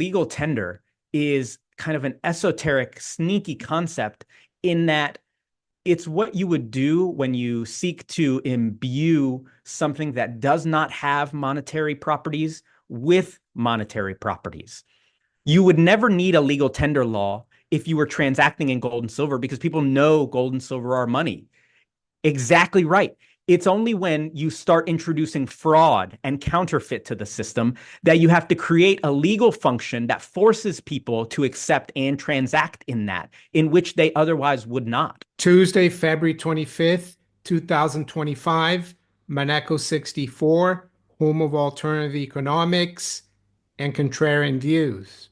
legal tender is kind of an esoteric, sneaky concept in that it's what you would do when you seek to imbue something that does not have monetary properties with monetary properties. You would never need a legal tender law if you were transacting in gold and silver because people know gold and silver are money. Exactly right. It's only when you start introducing fraud and counterfeit to the system that you have to create a legal function that forces people to accept and transact in that, in which they otherwise would not. Tuesday, February 25th, 2025, Maneco 64, home of alternative economics and contrarian views.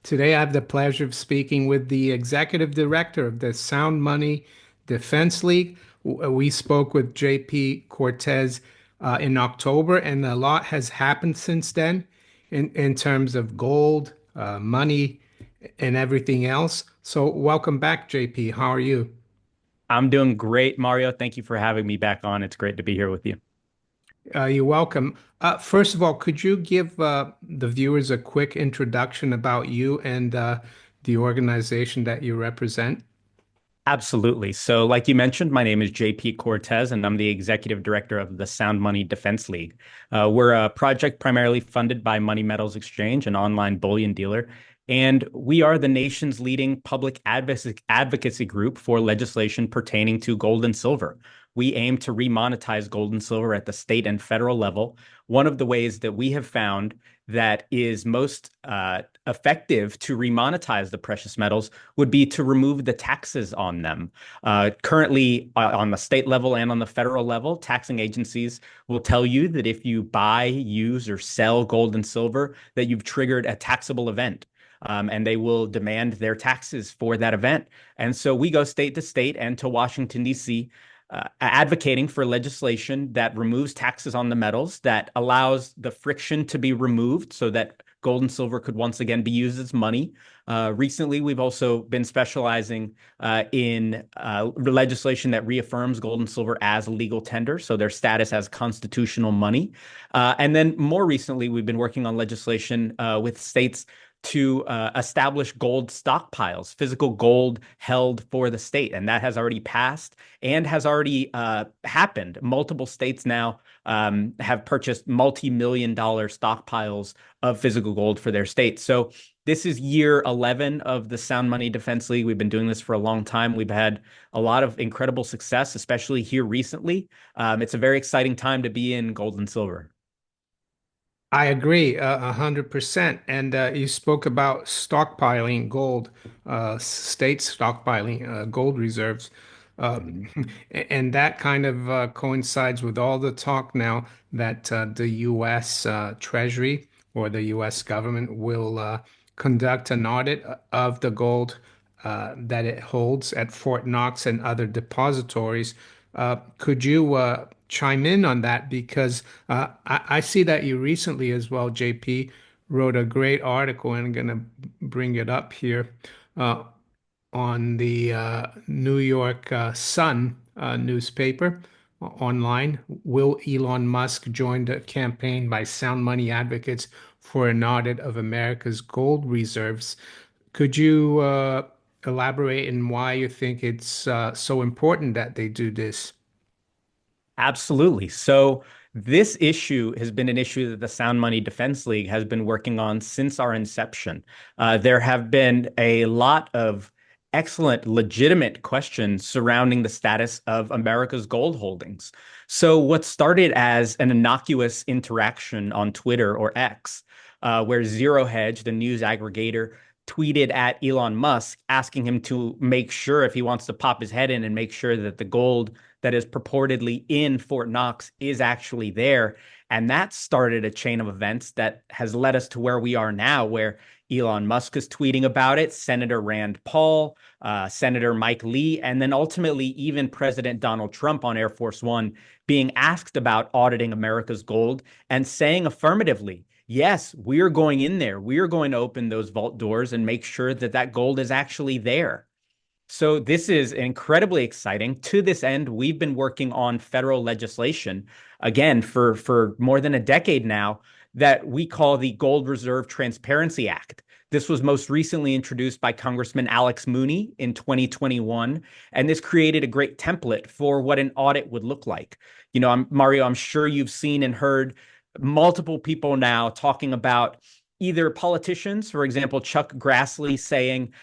Today, I have the pleasure of speaking with the executive director of the Sound Money Defense League. We spoke with JP Cortez in October, and a lot has happened since then in terms of gold, money, and everything else. So, welcome back, JP. How are you? I'm doing great, Mario. Thank you for having me back on. It's great to be here with you. You're welcome. First of all, could you give the viewers a quick introduction about you and the organization that you represent? Absolutely. So, like you mentioned, my name is JP Cortez, and I'm the executive director of the Sound Money Defense League. We're a project primarily funded by Money Metals Exchange, an online bullion dealer. And we are the nation's leading public advocacy group for legislation pertaining to gold and silver. We aim to remonetize gold and silver at the state and federal level. One of the ways that we have found that is most effective to remonetize the precious metals would be to remove the taxes on them. Currently, on the state level and on the federal level, taxing agencies will tell you that if you buy, use, or sell gold and silver, that you've triggered a taxable event. And they will demand their taxes for that event. And so we go state to state and to Washington, D.C., advocating for legislation that removes taxes on the metals, that allows the friction to be removed so that gold and silver could once again be used as money. Recently, we've also been specializing in legislation that reaffirms gold and silver as legal tender, so their status as constitutional money. And then more recently, we've been working on legislation with states to establish gold stockpiles, physical gold held for the state. And that has already passed and has already happened. Multiple states now have purchased multi-million-dollar stockpiles of physical gold for their states. So this is year 11 of the Sound Money Defense League. We've been doing this for a long time. We've had a lot of incredible success, especially here recently. It's a very exciting time to be in gold and silver. I agree 100%. And you spoke about stockpiling gold, states stockpiling gold reserves. Um, and that kind of coincides with all the talk now that the U.S. Treasury or the U.S. government will conduct an audit of the gold that it holds at Fort Knox and other depositories. Could you chime in on that? Because I see that you recently as well, JP, wrote a great article, and I'm going to bring it up here uh, on the New York Sun newspaper online. Will Elon Musk join the campaign by sound money advocates for an audit of America's gold reserves? Could you elaborate on why you think it's so important that they do this? Absolutely. So this issue has been an issue that the Sound Money Defense League has been working on since our inception. There have been a lot of excellent, legitimate questions surrounding the status of America's gold holdings. So what started as an innocuous interaction on Twitter or X, where Zero Hedge, the news aggregator, tweeted at Elon Musk asking him to make sure if he wants to pop his head in and make sure that the gold that is purportedly in Fort Knox is actually there. And that started a chain of events that has led us to where we are now, where Elon Musk is tweeting about it, Senator Rand Paul, Senator Mike Lee, and then ultimately even President Donald Trump on Air Force One being asked about auditing America's gold and saying affirmatively, yes, we are going in there. We are going to open those vault doors and make sure that that gold is actually there. So this is incredibly exciting. To this end, we've been working on federal legislation, again, for more than a decade now, that we call the Gold Reserve Transparency Act. This was most recently introduced by Congressman Alex Mooney in 2021, and this created a great template for what an audit would look like. Mario, I'm sure you've seen and heard multiple people now talking about either politicians, for example, Chuck Grassley saying,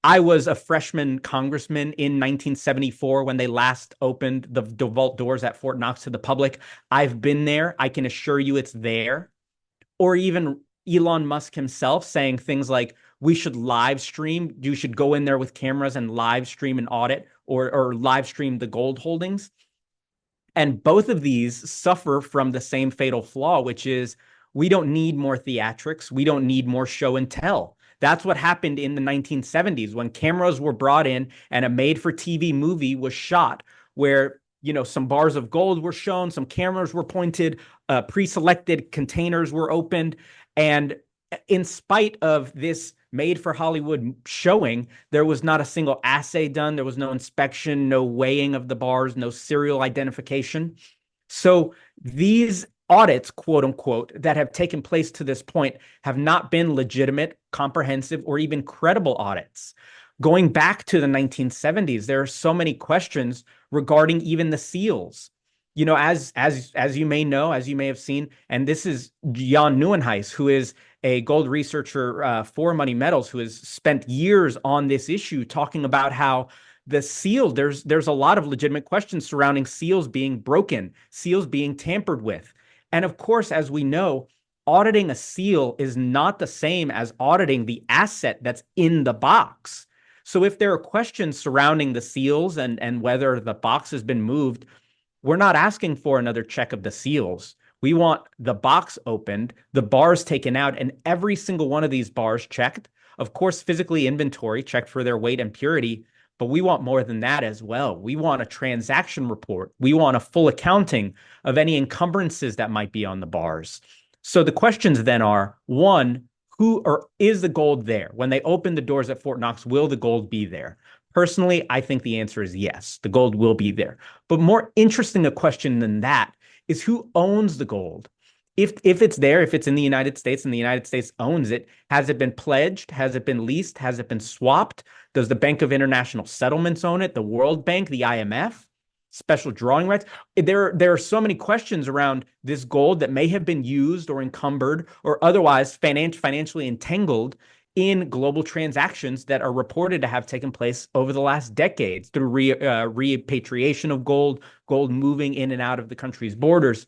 I was a freshman congressman in 1974 when they last opened the vault doors at Fort Knox to the public. I've been there. I can assure you it's there. Or even Elon Musk himself saying things like, we should live stream. You should go in there with cameras and live stream an audit or live stream the gold holdings. And both of these suffer from the same fatal flaw, which is we don't need more theatrics. We don't need more show and tell. That's what happened in the 1970s when cameras were brought in and a made-for-TV movie was shot where, some bars of gold were shown, some cameras were pointed, pre-selected containers were opened. And in spite of this made for Hollywood showing, there was not a single assay done. There was no inspection, no weighing of the bars, no serial identification. So these audits, quote unquote, that have taken place to this point have not been legitimate, comprehensive, or even credible audits. Going back to the 1970s, there are so many questions regarding even the seals. As you may know, as you may have seen, and this is Jan Nieuwenhuis, who is a gold researcher for Money Metals, who has spent years on this issue, talking about how the seal, there's a lot of legitimate questions surrounding seals being broken, seals being tampered with. And of course, as we know, auditing a seal is not the same as auditing the asset that's in the box. So if there are questions surrounding the seals and whether the box has been moved, we're not asking for another check of the seals. We want the box opened, the bars taken out, and every single one of these bars checked. Of course, physically inventory, checked for their weight and purity, but we want more than that as well. We want a transaction report. We want a full accounting of any encumbrances that might be on the bars. So the questions then are, one, who or is the gold there? When they open the doors at Fort Knox, will the gold be there? Personally, I think the answer is yes, the gold will be there. But more interesting a question than that is who owns the gold? If it's there, if it's in the United States and the United States owns it, has it been pledged? Has it been leased? Has it been swapped? Does the Bank of International Settlements own it? The World Bank, the IMF? Special drawing rights? There are so many questions around this gold that may have been used or encumbered or otherwise financially entangled in global transactions that are reported to have taken place over the last decades through repatriation of gold, gold moving in and out of the country's borders.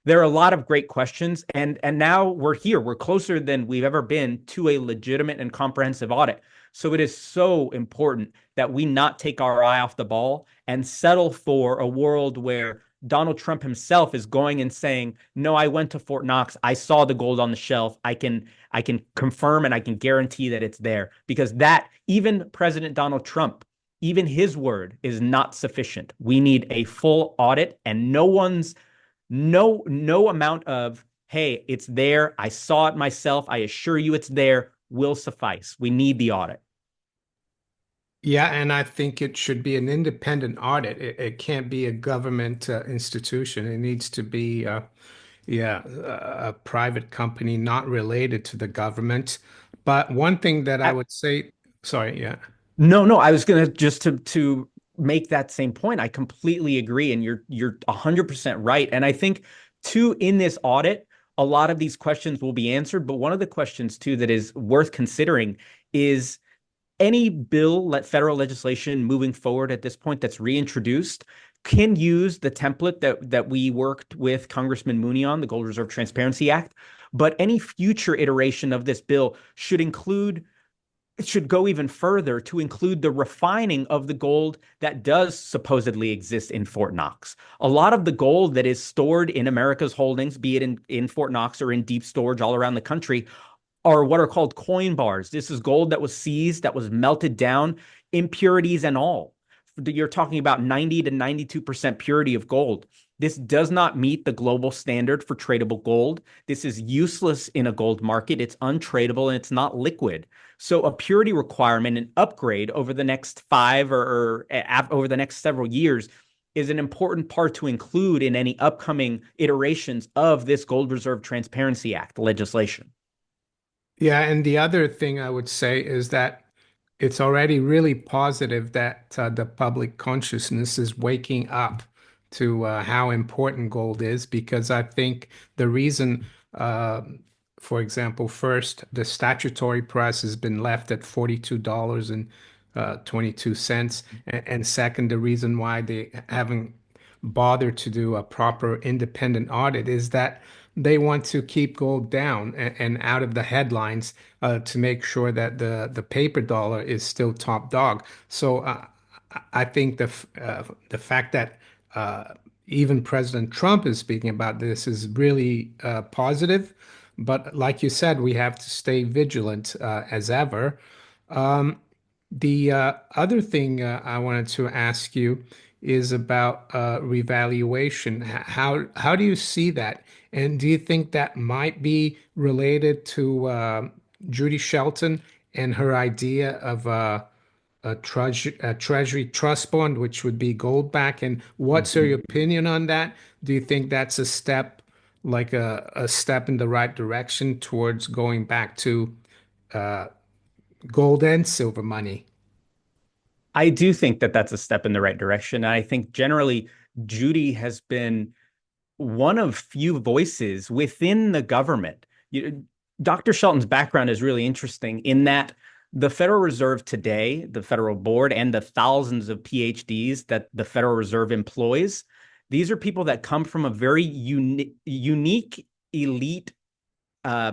There are a lot of great questions, and now we're here. We're closer than we've ever been to a legitimate and comprehensive audit. So it is so important that we not take our eye off the ball and settle for a world where Donald Trump himself is going and saying, no, I went to Fort Knox. I saw the gold on the shelf. I can confirm and I can guarantee that it's there, because that even President Donald Trump, even his word is not sufficient. We need a full audit, and no amount of, hey, it's there. I saw it myself. I assure you it's there will suffice. We need the audit. Yeah, and I think it should be an independent audit. It can't be a government institution. It needs to be, yeah, a private company not related to the government. But one thing that I would say, sorry, yeah. No, I was gonna just to make that same point. I completely agree, and you're 100% right. And I think too, in this audit, a lot of these questions will be answered. But one of the questions too that is worth considering is any federal legislation moving forward at this point that's reintroduced can use the template that we worked with Congressman Mooney on, the Gold Reserve Transparency Act. But any future iteration of this bill should go even further to include the refining of the gold that does supposedly exist in Fort Knox. A lot of the gold that is stored in America's holdings, be it in Fort Knox or in deep storage all around the country, are what are called coin bars. This is gold that was seized, that was melted down, impurities and all. You're talking about 90 to 92% purity of gold. This does not meet the global standard for tradable gold. This is useless in a gold market. It's untradeable and it's not liquid. So a purity requirement, an upgrade over the next over the next several years is an important part to include in any upcoming iterations of this Gold Reserve Transparency Act legislation. Yeah, and the other thing I would say is that it's already really positive that the public consciousness is waking up to how important gold is, because I think the reason, uh, for example, first, the statutory price has been left at $42 and 22 cents, and second, the reason why they haven't bothered to do a proper independent audit is that they want to keep gold down and out of the headlines, to make sure that the paper dollar is still top dog. So I think the fact that even President Trump is speaking about this is really positive. But like you said, we have to stay vigilant as ever. The other thing I wanted to ask you is about revaluation. How do you see that? And do you think that might be related to Judy Shelton and her idea of a treasury trust bond, which would be gold back? And what's Mhm. your opinion on that? Do you think that's a step, like a step in the right direction towards going back to uh, gold and silver money? I do think that that's a step in the right direction. I think generally Judy has been one of few voices within the government. Dr. Shelton's background is really interesting in that the Federal Reserve today, the Federal Board, and the thousands of PhDs that the Federal Reserve employs, these are people that come from a very unique elite uh,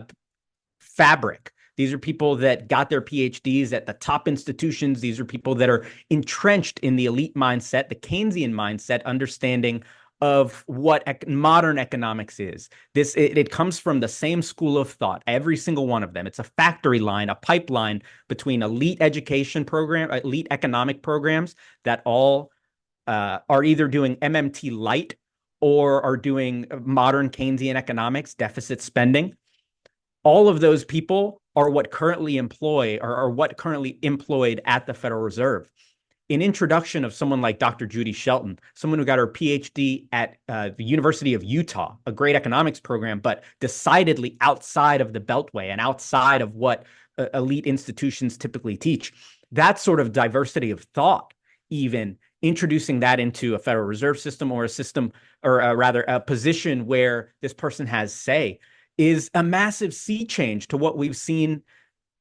fabric. These are people that got their PhDs at the top institutions. These are people that are entrenched in the elite mindset, the Keynesian mindset, understanding of what modern economics is. It comes from the same school of thought, every single one of them. It's a factory line, a pipeline between elite education program, elite economic programs that all are either doing MMT light or are doing modern Keynesian economics, deficit spending. All of those people are what currently employ or are what currently employed at the Federal Reserve. An introduction of someone like Dr. Judy Shelton, someone who got her PhD at the University of Utah, a great economics program, but decidedly outside of the Beltway and outside of what elite institutions typically teach. That sort of diversity of thought, even introducing that into a Federal Reserve system or a system, or rather a position where this person has say, is a massive sea change to what we've seen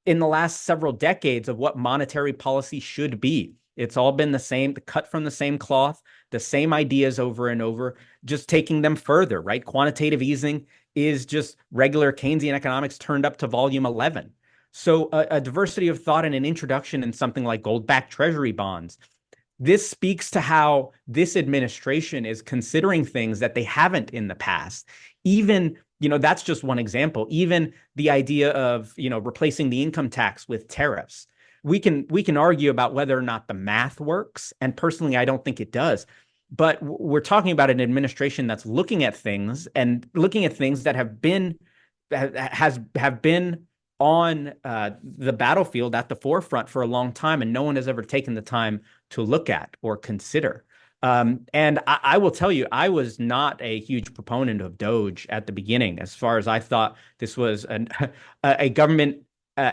in the last several decades of what monetary policy should be. It's all been the same, cut from the same cloth, the same ideas over and over, just taking them further, right? Quantitative easing is just regular Keynesian economics turned up to volume 11. So a diversity of thought and an introduction in something like gold-backed treasury bonds. This speaks to how this administration is considering things that they haven't in the past. Even, that's just one example. Even the idea of, replacing the income tax with tariffs. We can argue about whether or not the math works, and personally, I don't think it does. But we're talking about an administration that's looking at things that have been on the battlefield at the forefront for a long time, and no one has ever taken the time to look at or consider. And I will tell you, I was not a huge proponent of Doge at the beginning, as far as I thought this was a government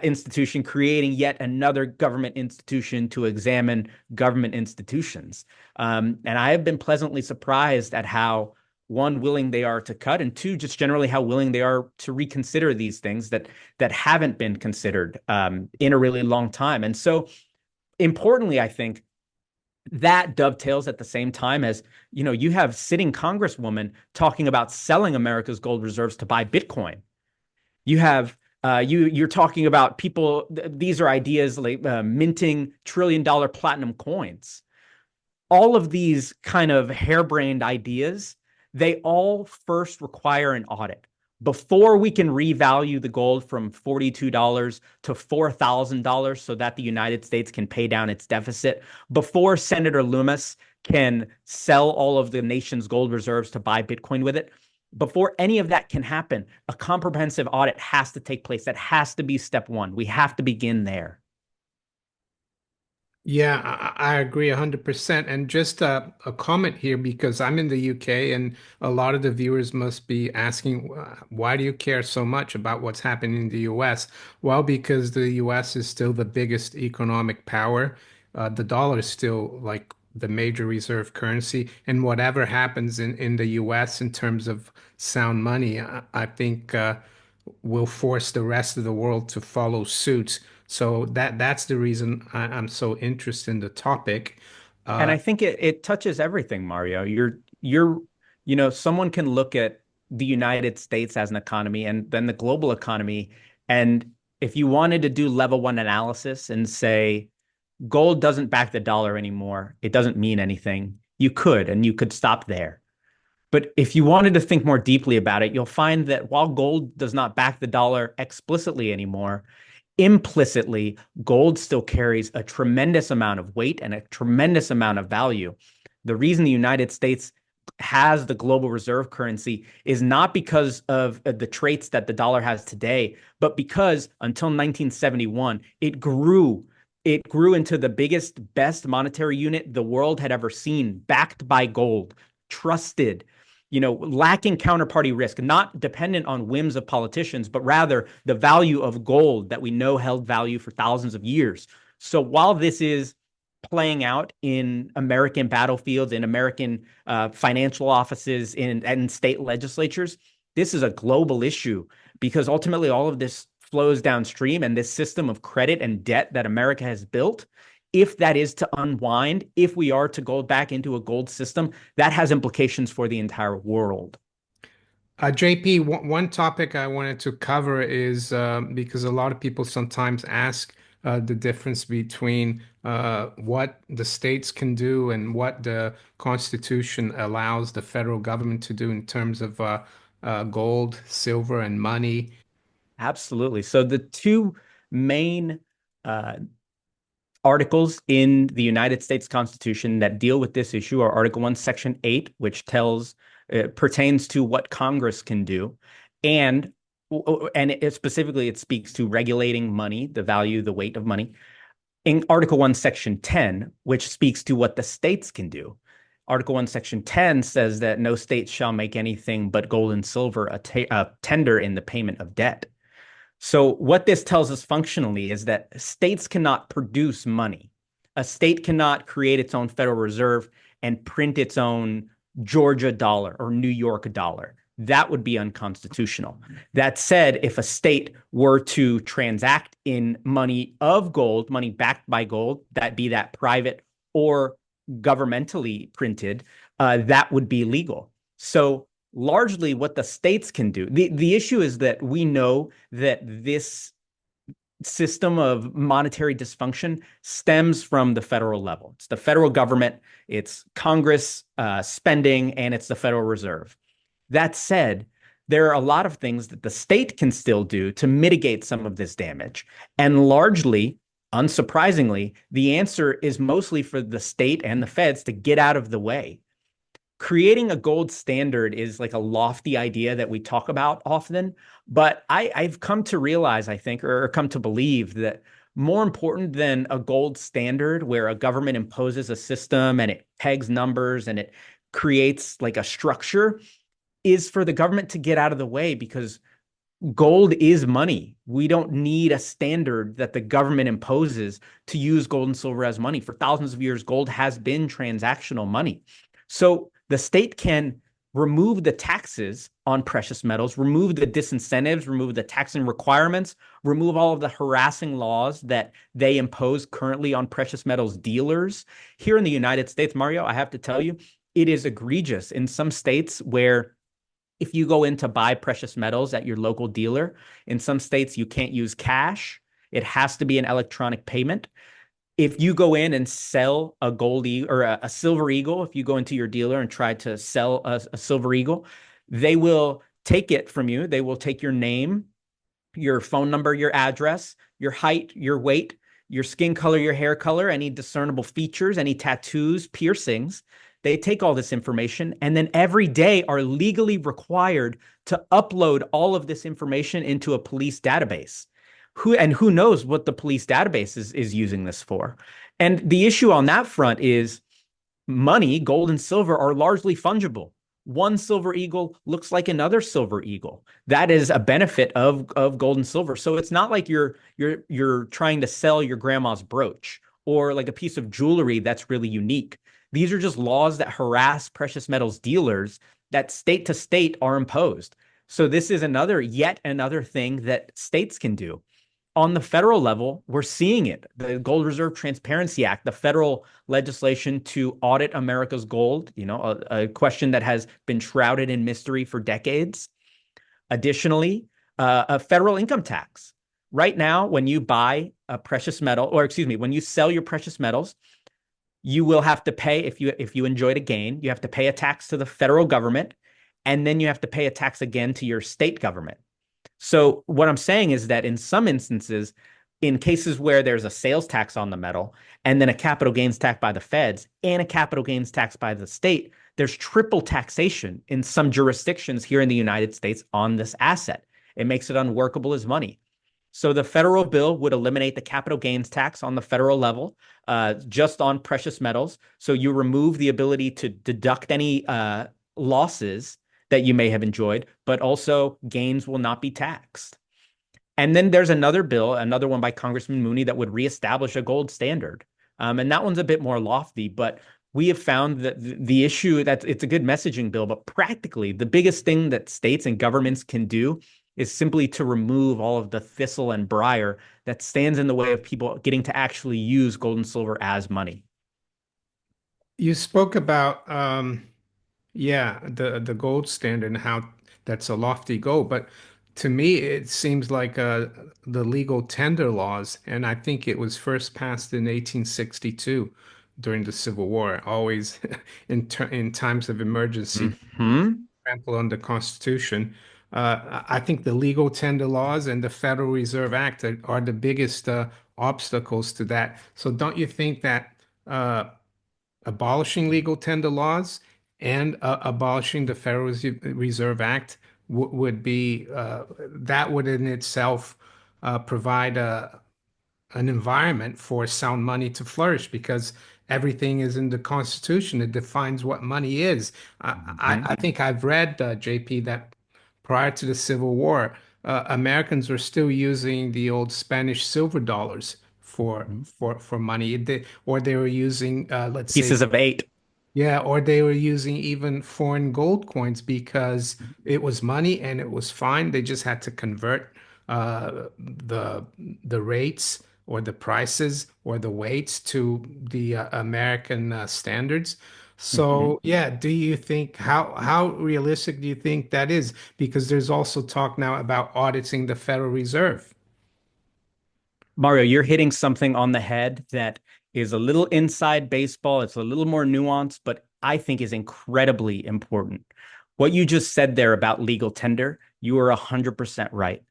institution creating yet another government institution to examine government institutions. And I have been pleasantly surprised at how, one, willing they are to cut, and two, just generally how willing they are to reconsider these things that haven't been considered in a really long time. And so, importantly, I think that dovetails at the same time as, you have sitting congresswoman talking about selling America's gold reserves to buy Bitcoin. You have you're talking about people. These are ideas like minting $1 trillion platinum coins. All of these kind of harebrained ideas, they all first require an audit. Before we can revalue the gold from $42 to $4,000 so that the United States can pay down its deficit, before Senator Loomis can sell all of the nation's gold reserves to buy Bitcoin with it, before any of that can happen, a comprehensive audit has to take place. That has to be step one. We have to begin there. Yeah, I agree 100%. And just a comment here because I'm in the UK and a lot of the viewers must be asking, why do you care so much about what's happening in the US? Well, because the US is still the biggest economic power. The dollar is still like the major reserve currency. And whatever happens in the US in terms of sound money, I think will force the rest of the world to follow suit. So that's the reason I'm so interested in the topic. And Uh, I think it touches everything, Mario. Someone can look at the United States as an economy and then the global economy. And if you wanted to do level one analysis and say gold doesn't back the dollar anymore, it doesn't mean anything, you could, and you could stop there. But if you wanted to think more deeply about it, you'll find that while gold does not back the dollar explicitly anymore, implicitly, gold still carries a tremendous amount of weight and a tremendous amount of value. The reason the United States has the global reserve currency is not because of the traits that the dollar has today, but because until 1971, It grew into the biggest, best monetary unit the world had ever seen, backed by gold, trusted, lacking counterparty risk, not dependent on whims of politicians, but rather the value of gold that we know held value for thousands of years. So while this is playing out in American battlefields, in American financial offices, in state legislatures, this is a global issue because ultimately all of this flows downstream, and this system of credit and debt that America has built, if that is to unwind, if we are to go back into a gold system, that has implications for the entire world. JP, one topic I wanted to cover is because a lot of people sometimes ask the difference between what the states can do and what the Constitution allows the federal government to do in terms of gold, silver, and money. Absolutely. So the two main uh, articles in the United States Constitution that deal with this issue are Article 1, Section 8, which pertains to what Congress can do, and specifically it speaks to regulating money, the value, the weight of money. In Article 1, Section 10, which speaks to what the states can do. Article 1, Section 10 says that no state shall make anything but gold and silver a tender in the payment of debt. So what this tells us functionally is that states cannot produce money. A state cannot create its own Federal Reserve and print its own Georgia dollar or New York dollar. That would be unconstitutional. That said, if a state were to transact in money of gold, money backed by gold, that private or governmentally printed, that would be legal. So largely what the states can do. The issue is that we know that this system of monetary dysfunction stems from the federal level. It's the federal government, it's Congress spending, and it's the Federal Reserve. That said, there are a lot of things that the state can still do to mitigate some of this damage. And largely, unsurprisingly, the answer is mostly for the state and the feds to get out of the way. Creating a gold standard is like a lofty idea that we talk about often, but I've come to realize, I think, or come to believe that more important than a gold standard where a government imposes a system and it pegs numbers and it creates like a structure is for the government to get out of the way because gold is money. We don't need a standard that the government imposes to use gold and silver as money. For thousands of years, gold has been transactional money. So the state can remove the taxes on precious metals, remove the disincentives, remove the taxing requirements, remove all of the harassing laws that they impose currently on precious metals dealers. Here in the United States, Mario, I have to tell you, it is egregious in some states where if you go in to buy precious metals at your local dealer, in some states you can't use cash. It has to be an electronic payment. If you go in and sell a gold or a silver eagle, if you go into your dealer and try to sell a silver eagle, they will take it from you. They will take your name, your phone number, your address, your height, your weight, your skin color, your hair color, any discernible features, any tattoos, piercings. They take all this information and then every day are legally required to upload all of this information into a police database. Who knows what the police database is using this for? And the issue on that front is money, gold and silver, are largely fungible. One silver eagle looks like another silver eagle. That is a benefit of gold and silver. So it's not like you're trying to sell your grandma's brooch or like a piece of jewelry that's really unique. These are just laws that harass precious metals dealers that state to state are imposed. So this is yet another thing that states can do. On the federal level, we're seeing it. The Gold Reserve Transparency Act, the federal legislation to audit America's gold, a question that has been shrouded in mystery for decades. Additionally, a federal income tax. Right now, when you buy a precious metal, or excuse me, when you sell your precious metals, you will have to pay, if you enjoyed a gain, you have to pay a tax to the federal government, and then you have to pay a tax again to your state government. So what I'm saying is that in some instances, in cases where there's a sales tax on the metal and then a capital gains tax by the feds and a capital gains tax by the state, there's triple taxation in some jurisdictions here in the United States on this asset. It makes it unworkable as money. So the federal bill would eliminate the capital gains tax on the federal level, just on precious metals. So you remove the ability to deduct any losses that you may have enjoyed, but also gains will not be taxed. And then there's another bill, another one by Congressman Mooney, that would reestablish a gold standard. And that one's a bit more lofty, but we have found that the issue that it's a good messaging bill, but practically the biggest thing that states and governments can do is simply to remove all of the thistle and briar that stands in the way of people getting to actually use gold and silver as money. You spoke about yeah, the gold standard and how that's a lofty goal, but to me it seems like the legal tender laws, and I think it was first passed in 1862 during the Civil War, always in times of emergency, Mm-hmm. trample on the Constitution. I think the legal tender laws and the Federal Reserve Act are the biggest obstacles to that. So don't you think that abolishing legal tender laws and abolishing the Federal Reserve Act would be that would in itself provide an environment for sound money to flourish because everything is in the Constitution. It defines what money is. Mm-hmm. I think I've read, JP, that prior to the Civil War, Americans were still using the old Spanish silver dollars for money. Or they were using, let's say, Pieces of eight. yeah, or they were using even foreign gold coins because it was money and it was fine. They just had to convert the rates or the prices or the weights to the American standards. Mm-hmm. So yeah, do you think how realistic do you think that is? Because there's also talk now about auditing the Federal Reserve. Mario, you're hitting something on the head that is a little inside baseball. It's a little more nuanced, but I think is incredibly important. What you just said there about legal tender, you are 100% right.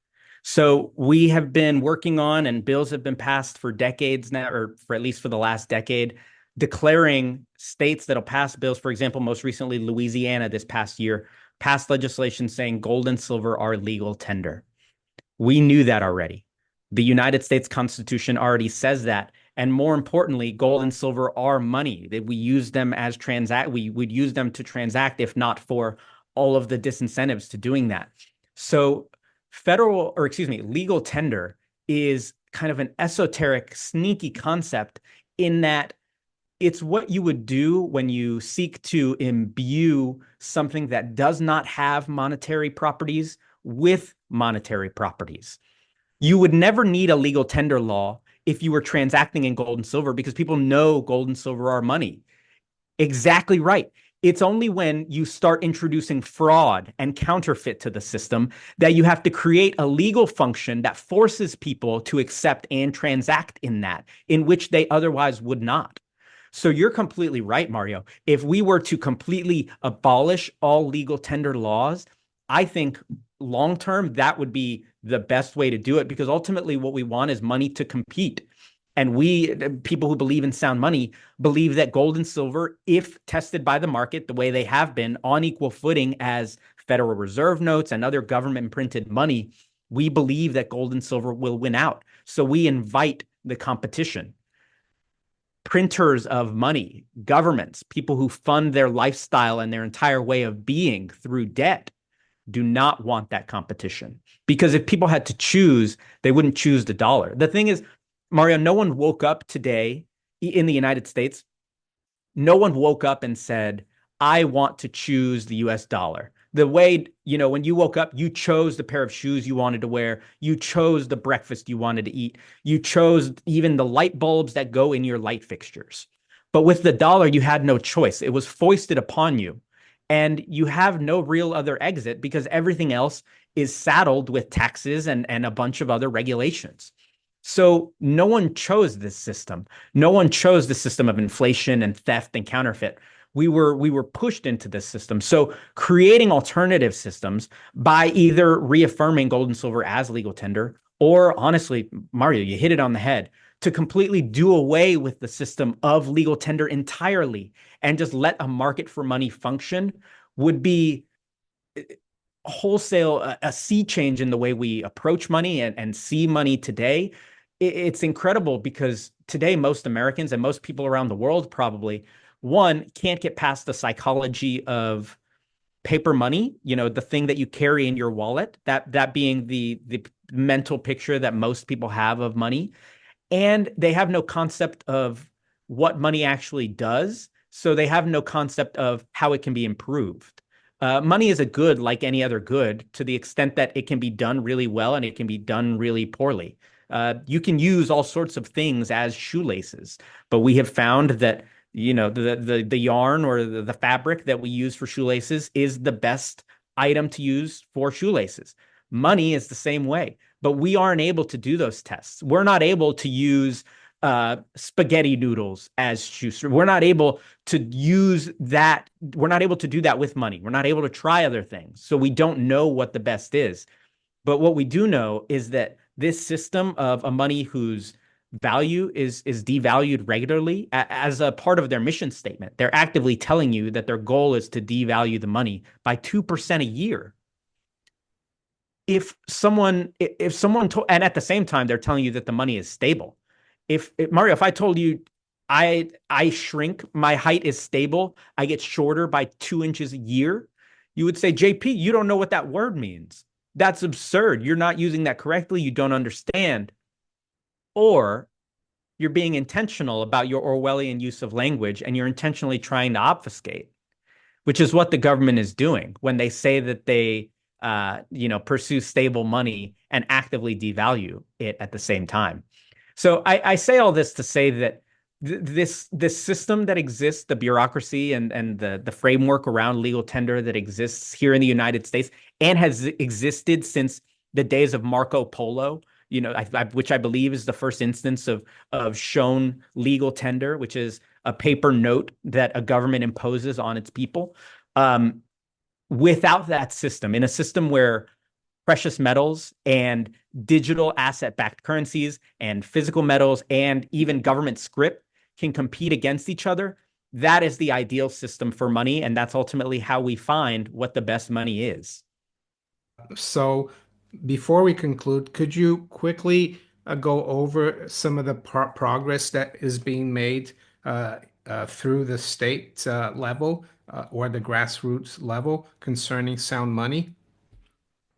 So we have been working on, and bills have been passed for decades now, or for at least for the last decade, declaring states that'll pass bills. For example, most recently, Louisiana this past year passed legislation saying gold and silver are legal tender. We knew that already. The United States Constitution already says that. And more importantly, gold and silver are money that we use them as transact. We would use them to transact if not for all of the disincentives to doing that. So legal tender is kind of an esoteric, sneaky concept in that it's what you would do when you seek to imbue something that does not have monetary properties with monetary properties. You would never need a legal tender law if you were transacting in gold and silver because people know gold and silver are money. Exactly right. It's only when you start introducing fraud and counterfeit to the system that you have to create a legal function that forces people to accept and transact in that, in which they otherwise would not. So you're completely right, Mario. If we were to completely abolish all legal tender laws, I think long term that would be the best way to do it because ultimately what we want is money to compete. And we, people who believe in sound money, believe that gold and silver, if tested by the market the way they have been on equal footing as Federal Reserve notes and other government printed money, we believe that gold and silver will win out. So we invite the competition. printers of money, governments, people who fund their lifestyle and their entire way of being through debt do not want that competition. Because if people had to choose, they wouldn't choose the dollar. The thing is, Mario, no one woke up today in the United States. No one woke up and said, I want to choose the US dollar. The way, when you woke up, you chose the pair of shoes you wanted to wear. You chose the breakfast you wanted to eat. You chose even the light bulbs that go in your light fixtures. But with the dollar, you had no choice. It was foisted upon you. And you have no real other exit because everything else is saddled with taxes and a bunch of other regulations. So no one chose this system. No one chose the system of inflation and theft and counterfeit. We were pushed into this system. So creating alternative systems by either reaffirming gold and silver as legal tender, or honestly, Mario, you hit it on the head, to completely do away with the system of legal tender entirely and just let a market for money function would be wholesale a sea change in the way we approach money and see money today. It's incredible because today most Americans and most people around the world probably, one, can't get past the psychology of paper money, the thing that you carry in your wallet, that being the mental picture that most people have of money. And they have no concept of what money actually does. So they have no concept of how it can be improved. Money is a good like any other good to the extent that it can be done really well and it can be done really poorly. You can use all sorts of things as shoelaces, but we have found that the yarn or the fabric that we use for shoelaces is the best item to use for shoelaces. Money is the same way, but we aren't able to do those tests. We're not able to use spaghetti noodles as shoes. We're not able to use that. We're not able to do that with money. We're not able to try other things. So we don't know what the best is. But what we do know is that this system of a money whose value is devalued regularly as a part of their mission statement, they're actively telling you that their goal is to devalue the money by 2% a year. If someone told, and at the same time, they're telling you that the money is stable. If Mario, if I told you I shrink, my height is stable, I get shorter by 2 inches a year, you would say, JP, you don't know what that word means. That's absurd. You're not using that correctly. You don't understand. Or you're being intentional about your Orwellian use of language and you're intentionally trying to obfuscate, which is what the government is doing when they say that they pursue stable money and actively devalue it at the same time. So I say all this to say that this system that exists, the bureaucracy and the framework around legal tender that exists here in the United States and has existed since the days of Marco Polo, which I believe is the first instance of shown legal tender, which is a paper note that a government imposes on its people. Without that system, in a system where precious metals and digital asset-backed currencies and physical metals and even government script can compete against each other, that is the ideal system for money, and that's ultimately how we find what the best money is. So, before we conclude, could you quickly go over some of the progress that is being made through the state level or the grassroots level concerning sound money?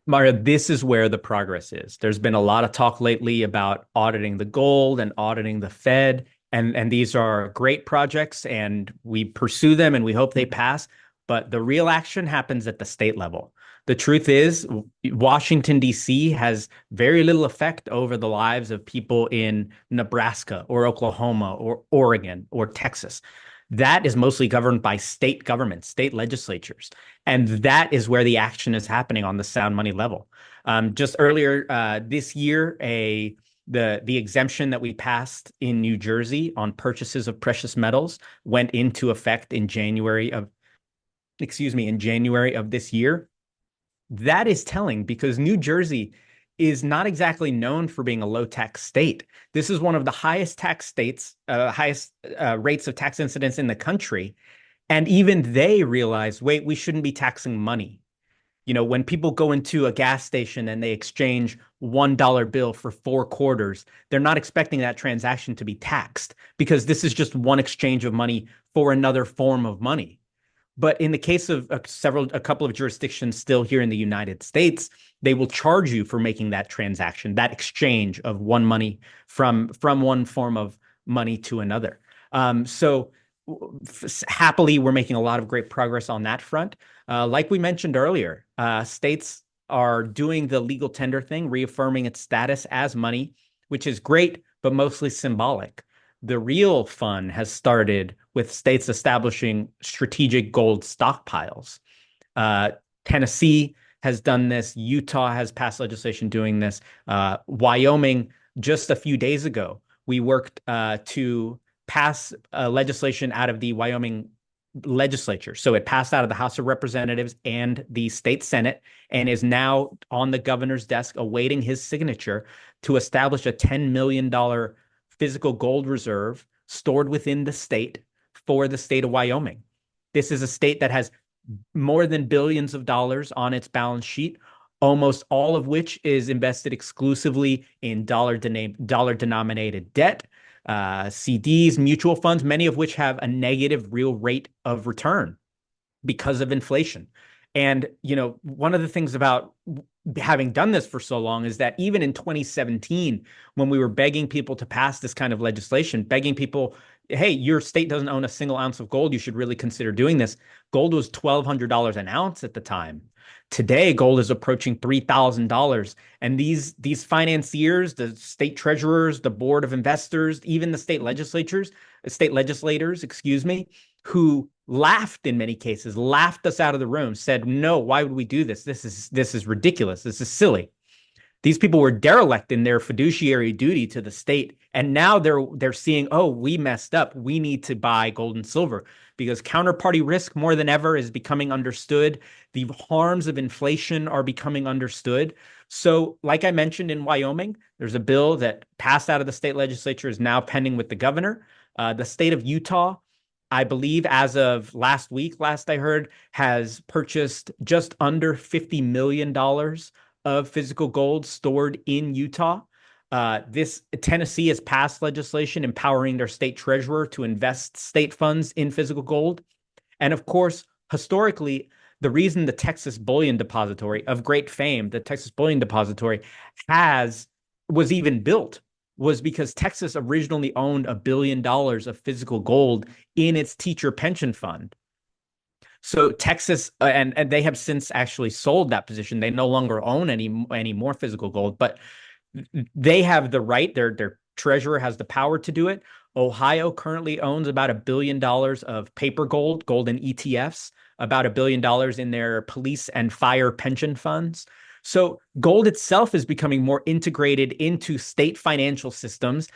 Mario, this is where the progress is. There's been a lot of talk lately about auditing the gold and auditing the Fed, and these are great projects, and we pursue them and we hope they pass. But the real action happens at the state level. The truth is, Washington, D.C. has very little effect over the lives of people in Nebraska or Oklahoma or Oregon or Texas. That is mostly governed by state governments, state legislatures. And that is where the action is happening on the sound money level. Just earlier this year, the exemption that we passed in New Jersey on purchases of precious metals went into effect in January of this year. That is telling because New Jersey is not exactly known for being a low tax state. This is one of the highest tax states, highest rates of tax incidence in the country. And even they realize, wait, we shouldn't be taxing money. When people go into a gas station and they exchange $1 bill for 4 quarters, they're not expecting that transaction to be taxed because this is just one exchange of money for another form of money. But in the case of a couple of jurisdictions still here in the United States, they will charge you for making that transaction, that exchange of one money from one form of money to another. So happily, we're making a lot of great progress on that front. Like we mentioned earlier, states are doing the legal tender thing, reaffirming its status as money, which is great, but mostly symbolic. The real fun has started with states establishing strategic gold stockpiles. Uh, Tennessee has done this. Utah has passed legislation doing this. Wyoming, just a few days ago, we worked to pass legislation out of the Wyoming legislature. So it passed out of the House of Representatives and the state Senate and is now on the governor's desk awaiting his signature to establish a $10 million physical gold reserve stored within the state for the state of Wyoming. This is a state that has more than billions of dollars on its balance sheet, almost all of which is invested exclusively in dollar denominated debt, CDs, mutual funds, many of which have a negative real rate of return because of inflation. And, one of the things about having done this for so long is that even in 2017, when we were begging people to pass this kind of legislation, begging people, hey, your state doesn't own a single ounce of gold, you should really consider doing this. Gold was $1,200 an ounce at the time. Today, gold is approaching $3,000. And these financiers, the state treasurers, the board of investors, even the state legislators, excuse me, who laughed in many cases, laughed us out of the room, said, no, why would we do this? This is ridiculous. This is silly. These people were derelict in their fiduciary duty to the state. And now they're seeing, oh, we messed up. We need to buy gold and silver because counterparty risk more than ever is becoming understood. The harms of inflation are becoming understood. So, like I mentioned in Wyoming, there's a bill that passed out of the state legislature, is now pending with the governor. The state of Utah, I believe, as of last week, last I heard, has purchased just under $50 million of physical gold stored in Utah. This Tennessee has passed legislation empowering their state treasurer to invest state funds in physical gold. And of course, historically, the reason the Texas Bullion Depository of great fame, the Texas Bullion Depository, was even built was because Texas originally owned $1 billion of physical gold in its teacher pension fund. So Texas, and they have since actually sold that position. They no longer own any more physical gold, but they have the right. Their treasurer has the power to do it. Ohio currently owns about $1 billion of paper gold in ETFs, about $1 billion in their police and fire pension funds. So gold itself is becoming more integrated into state financial systems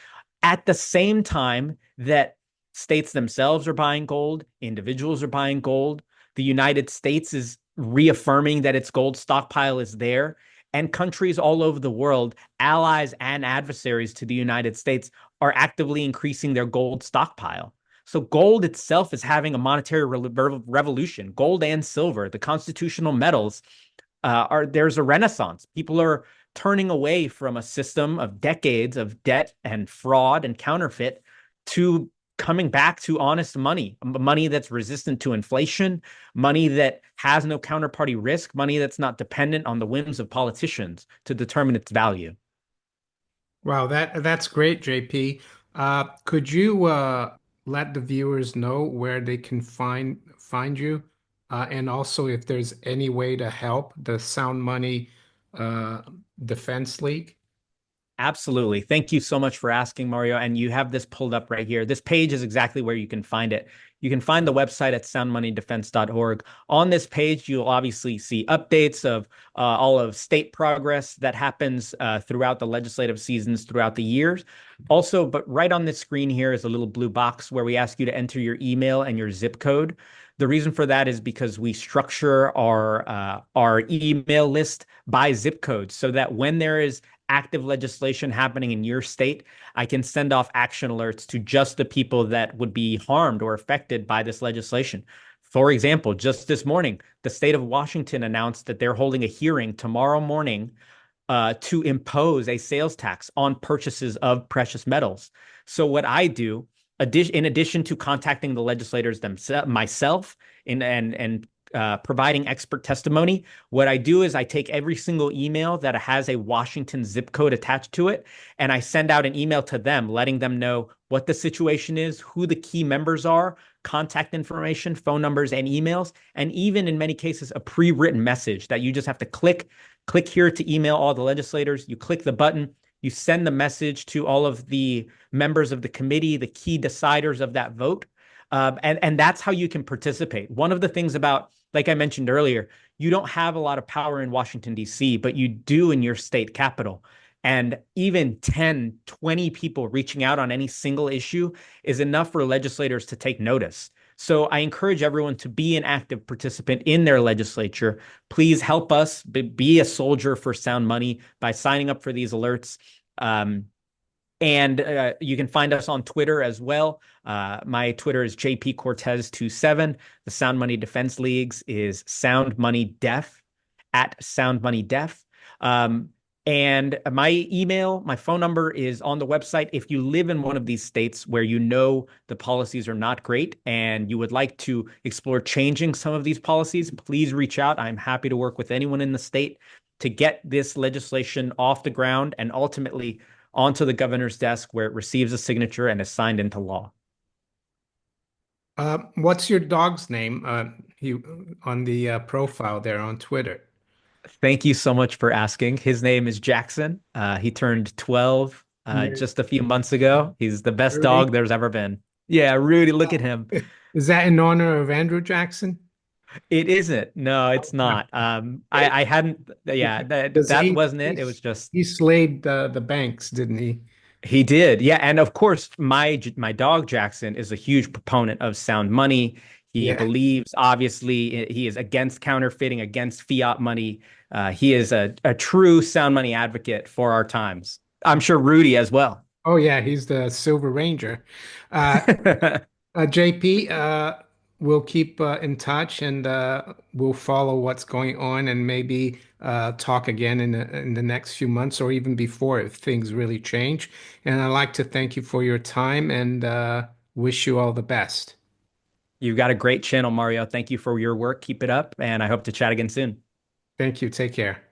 at the same time that states themselves are buying gold, individuals are buying gold. The United States is reaffirming that its gold stockpile is there. And countries all over the world, allies and adversaries to the United States, are actively increasing their gold stockpile. So gold itself is having a monetary revolution. Gold and silver, the constitutional metals, there's a renaissance. People are turning away from a system of decades of debt and fraud and counterfeit to coming back to honest money, money that's resistant to inflation, money that has no counterparty risk, money that's not dependent on the whims of politicians to determine its value. Wow, that's great, JP. Could you let the viewers know where they can find you, and also if there's any way to help the Sound Money uh, Defense League? Absolutely. Thank you so much for asking, Mario. And you have this pulled up right here. This page is exactly where you can find it. You can find the website at soundmoneydefense.org. On this page, you'll obviously see updates of all of state progress that happens throughout the legislative seasons throughout the years. Also, but right on this screen here is a little blue box where we ask you to enter your email and your zip code. The reason for that is because we structure our email list by zip code so that when there is active legislation happening in your state, I can send off action alerts to just the people that would be harmed or affected by this legislation. For example, just this morning, the state of Washington announced that they're holding a hearing tomorrow morning to impose a sales tax on purchases of precious metals. So what I do, in addition to contacting the legislators themselves, myself, and providing expert testimony, what I do is I take every single email that has a Washington zip code attached to it, and I send out an email to them, letting them know what the situation is, who the key members are, contact information, phone numbers, and emails, and even in many cases, a pre-written message that you just have to click here to email all the legislators. You click the button, you send the message to all of the members of the committee, the key deciders of that vote. And that's how you can participate. One of the things about, like I mentioned earlier, you don't have a lot of power in Washington, D.C., but you do in your state capital. And even 10, 20 people reaching out on any single issue is enough for legislators to take notice. So I encourage everyone to be an active participant in their legislature. Please help us be a soldier for sound money by signing up for these alerts. And you can find us on Twitter as well. My Twitter is JP Cortez27. The Sound Money Defense Leagues is Sound Money Def at Sound Money Def. And my email, my phone number is on the website. If you live in one of these states where you know the policies are not great and you would like to explore changing some of these policies, please reach out. I'm happy to work with anyone in the state to get this legislation off the ground and ultimately onto the governor's desk where it receives a signature and is signed into law. What's your dog's name? He on the profile there on Twitter. Thank you so much for asking. His name is Jackson. He turned 12 Yeah. just a few months ago. He's the best Rudy? dog there's ever been. Yeah, Rudy, look at him. Is that in honor of Andrew Jackson? It isn't. No, it's not. I hadn't. Yeah, Because that wasn't it. It was just he slayed the banks, didn't he? he did. Yeah, and of course, my dog Jackson is a huge proponent of sound money. He Yeah. believes, obviously, he is against counterfeiting, against fiat money. He is a true sound money advocate for our times. I'm sure Rudy as well. Oh yeah, he's the Silver Ranger. Uh, JP, we'll keep in touch and we'll follow what's going on and maybe talk again in the next few months or even before if things really change. And I'd like to thank you for your time and wish you all the best. You've got a great channel, Mario. Thank you for your work. Keep it up, and I hope to chat again soon. Thank you. Take care.